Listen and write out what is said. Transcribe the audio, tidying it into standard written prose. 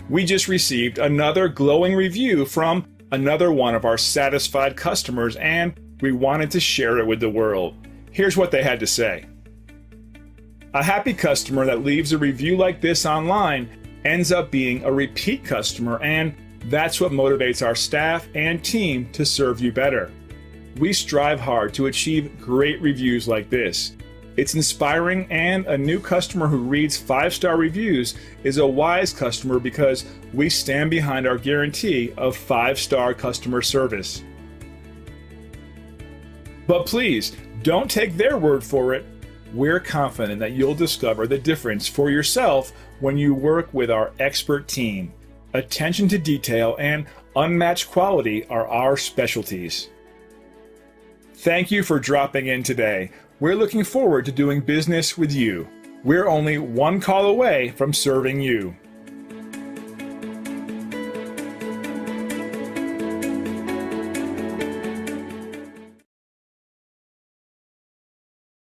We just received another glowing review from another one of our satisfied customers, and we wanted to share it with the world. Here's what they had to say. A happy customer that leaves a review like this online ends up being a repeat customer, and that's what motivates our staff and team to serve you better. We strive hard to achieve great reviews like this. It's inspiring, and a new customer who reads 5-star reviews is a wise customer because we stand behind our guarantee of 5-star customer service. But please, don't take their word for it. We're confident that you'll discover the difference for yourself when you work with our expert team. Attention to detail and unmatched quality are our specialties. Thank you for dropping in today. We're looking forward to doing business with you. We're only one call away from serving you.